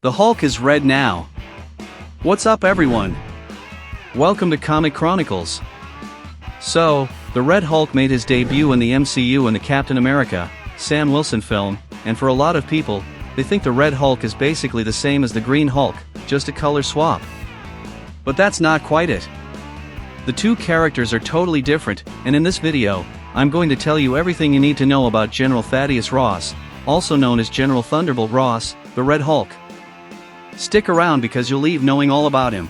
The Hulk is red now. What's up, everyone? Welcome to Comic Chronicles. So, the Red Hulk made his debut in the MCU in the Captain America, Sam Wilson film, and for a lot of people, they think the Red Hulk is basically the same as the Green Hulk, just a color swap. But that's not quite it. The two characters are totally different, and in this video, I'm going to tell you everything you need to know about General Thaddeus Ross, also known as General Thunderbolt Ross, the Red Hulk. Stick around because you'll leave knowing all about him.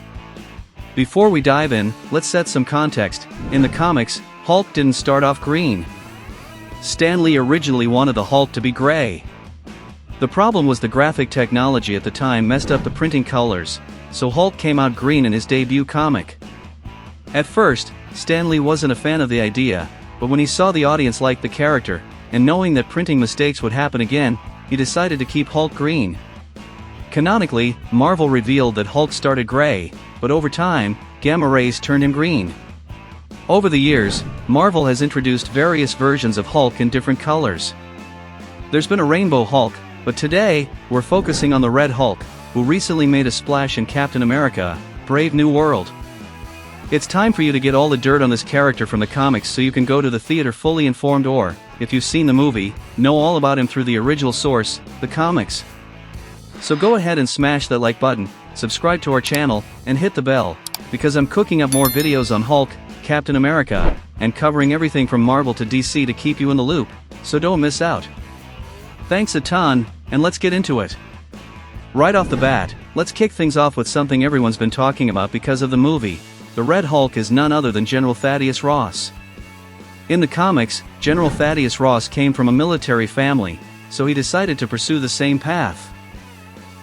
Before we dive in, let's set some context. In the comics, Hulk didn't start off green. Stan Lee originally wanted the Hulk to be gray. The problem was the graphic technology at the time messed up the printing colors, so Hulk came out green in his debut comic. At first, Stan Lee wasn't a fan of the idea, but when he saw the audience liked the character, and knowing that printing mistakes would happen again, he decided to keep Hulk green. Canonically, Marvel revealed that Hulk started gray, but over time, gamma rays turned him green. Over the years, Marvel has introduced various versions of Hulk in different colors. There's been a Rainbow Hulk, but today, we're focusing on the Red Hulk, who recently made a splash in Captain America, Brave New World. It's time for you to get all the dirt on this character from the comics so you can go to the theater fully informed or, if you've seen the movie, know all about him through the original source, the comics. So go ahead and smash that like button, subscribe to our channel, and hit the bell, because I'm cooking up more videos on Hulk, Captain America, and covering everything from Marvel to DC to keep you in the loop, so don't miss out. Thanks a ton, and let's get into it. Right off the bat, let's kick things off with something everyone's been talking about because of the movie. The Red Hulk is none other than General Thaddeus Ross. In the comics, General Thaddeus Ross came from a military family, so he decided to pursue the same path.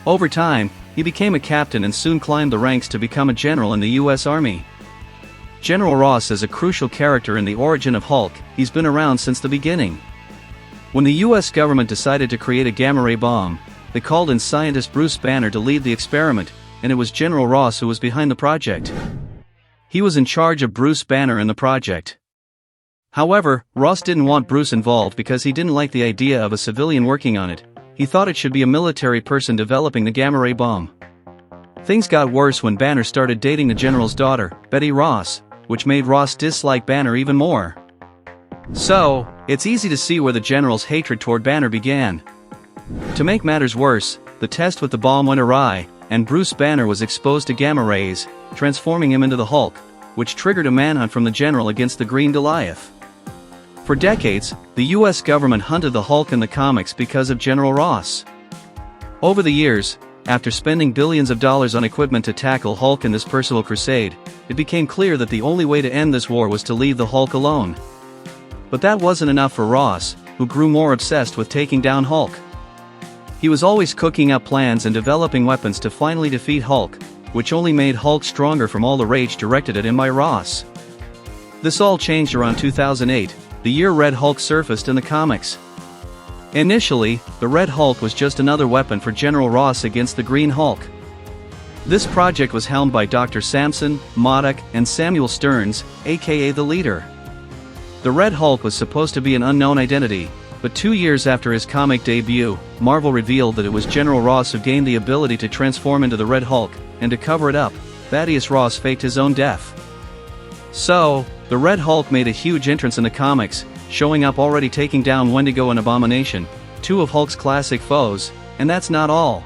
Over time, he became a captain and soon climbed the ranks to become a general in the US Army. General Ross is a crucial character in the origin of Hulk. He's been around since the beginning. When the US government decided to create a gamma ray bomb, they called in scientist Bruce Banner to lead the experiment, and it was General Ross who was behind the project. He was in charge of Bruce Banner and the project. However, Ross didn't want Bruce involved because he didn't like the idea of a civilian working on it. He thought it should be a military person developing the gamma ray bomb. Things got worse when Banner started dating the general's daughter, Betty Ross, which made Ross dislike Banner even more. So, it's easy to see where the general's hatred toward Banner began. To make matters worse, the test with the bomb went awry, and Bruce Banner was exposed to gamma rays, transforming him into the Hulk, which triggered a manhunt from the general against the Green Goliath. For decades, the US government hunted the Hulk in the comics because of General Ross. Over the years, after spending billions of dollars on equipment to tackle Hulk in this personal crusade, it became clear that the only way to end this war was to leave the Hulk alone. But that wasn't enough for Ross, who grew more obsessed with taking down Hulk. He was always cooking up plans and developing weapons to finally defeat Hulk, which only made Hulk stronger from all the rage directed at him by Ross. This all changed around 2008, the year Red Hulk surfaced in the comics. Initially, the Red Hulk was just another weapon for General Ross against the Green Hulk. This project was helmed by Dr. Samson, Modok, and Samuel Stearns, aka the Leader. The Red Hulk was supposed to be an unknown identity, but 2 years after his comic debut, Marvel revealed that it was General Ross who gained the ability to transform into the Red Hulk, and to cover it up, Thaddeus Ross faked his own death. So, the Red Hulk made a huge entrance in the comics, showing up already taking down Wendigo and Abomination, two of Hulk's classic foes, and that's not all.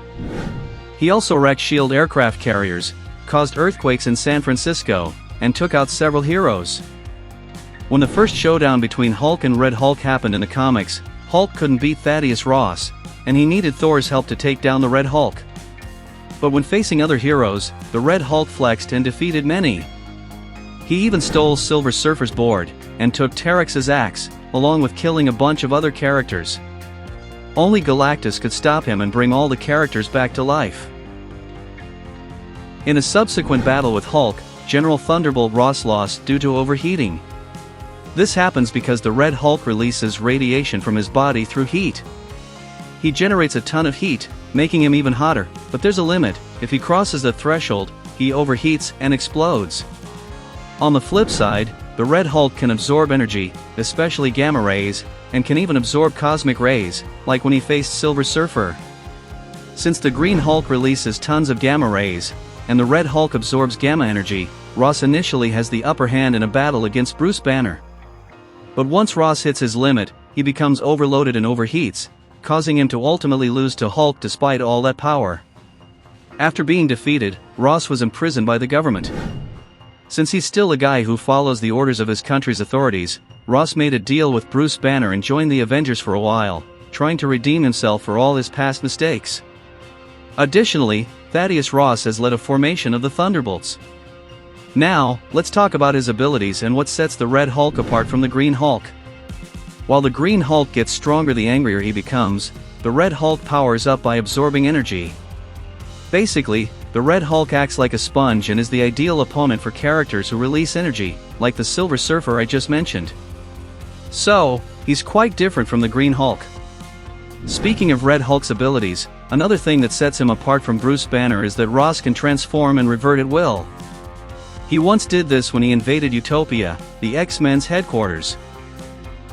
He also wrecked SHIELD aircraft carriers, caused earthquakes in San Francisco, and took out several heroes. When the first showdown between Hulk and Red Hulk happened in the comics, Hulk couldn't beat Thaddeus Ross, and he needed Thor's help to take down the Red Hulk. But when facing other heroes, the Red Hulk flexed and defeated many. He even stole Silver Surfer's board, and took Terrex's axe, along with killing a bunch of other characters. Only Galactus could stop him and bring all the characters back to life. In a subsequent battle with Hulk, General Thunderbolt Ross lost due to overheating. This happens because the Red Hulk releases radiation from his body through heat. He generates a ton of heat, making him even hotter, but there's a limit. If he crosses the threshold, he overheats and explodes. On the flip side, the Red Hulk can absorb energy, especially gamma rays, and can even absorb cosmic rays, like when he faced Silver Surfer. Since the Green Hulk releases tons of gamma rays, and the Red Hulk absorbs gamma energy, Ross initially has the upper hand in a battle against Bruce Banner. But once Ross hits his limit, he becomes overloaded and overheats, causing him to ultimately lose to Hulk despite all that power. After being defeated, Ross was imprisoned by the government. Since he's still a guy who follows the orders of his country's authorities, Ross made a deal with Bruce Banner and joined the Avengers for a while, trying to redeem himself for all his past mistakes. Additionally, Thaddeus Ross has led a formation of the Thunderbolts. Now, let's talk about his abilities and what sets the Red Hulk apart from the Green Hulk. While the Green Hulk gets stronger the angrier he becomes, the Red Hulk powers up by absorbing energy. Basically, the Red Hulk acts like a sponge and is the ideal opponent for characters who release energy, like the Silver Surfer I just mentioned. So, he's quite different from the Green Hulk. Speaking of Red Hulk's abilities, another thing that sets him apart from Bruce Banner is that Ross can transform and revert at will. He once did this when he invaded Utopia, the X-Men's headquarters.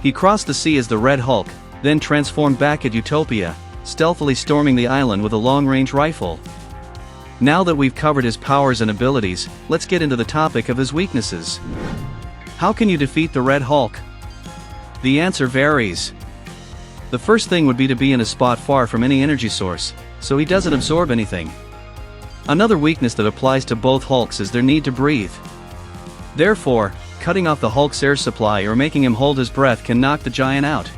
He crossed the sea as the Red Hulk, then transformed back at Utopia, stealthily storming the island with a long-range rifle. Now that we've covered his powers and abilities, let's get into the topic of his weaknesses. How can you defeat the Red Hulk? The answer varies. The first thing would be to be in a spot far from any energy source, so he doesn't absorb anything. Another weakness that applies to both Hulks is their need to breathe. Therefore, cutting off the Hulk's air supply or making him hold his breath can knock the giant out.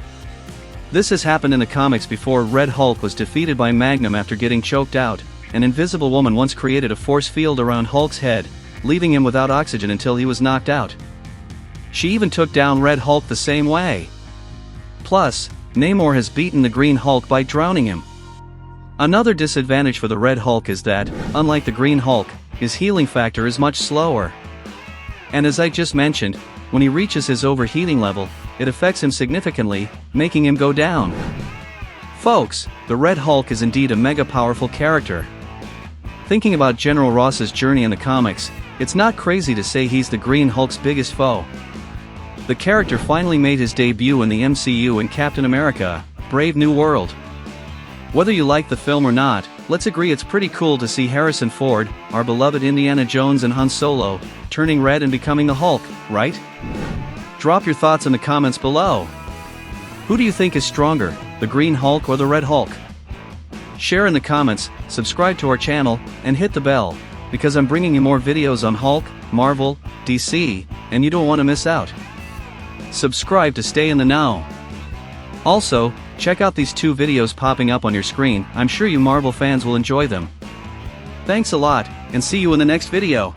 This has happened in the comics before. Red Hulk was defeated by Magnum after getting choked out. An Invisible Woman once created a force field around Hulk's head, leaving him without oxygen until he was knocked out. She even took down Red Hulk the same way. Plus, Namor has beaten the Green Hulk by drowning him. Another disadvantage for the Red Hulk is that, unlike the Green Hulk, his healing factor is much slower. And as I just mentioned, when he reaches his overheating level, it affects him significantly, making him go down. Folks, the Red Hulk is indeed a mega powerful character. Thinking about General Ross's journey in the comics, it's not crazy to say he's the Green Hulk's biggest foe. The character finally made his debut in the MCU in Captain America: Brave New World. Whether you like the film or not, let's agree it's pretty cool to see Harrison Ford, our beloved Indiana Jones and Han Solo, turning red and becoming the Hulk, right? Drop your thoughts in the comments below. Who do you think is stronger, the Green Hulk or the Red Hulk? Share in the comments, subscribe to our channel, and hit the bell, because I'm bringing you more videos on Hulk, Marvel, DC, and you don't want to miss out. Subscribe to stay in the know. Also, check out these two videos popping up on your screen. I'm sure you Marvel fans will enjoy them. Thanks a lot, and see you in the next video.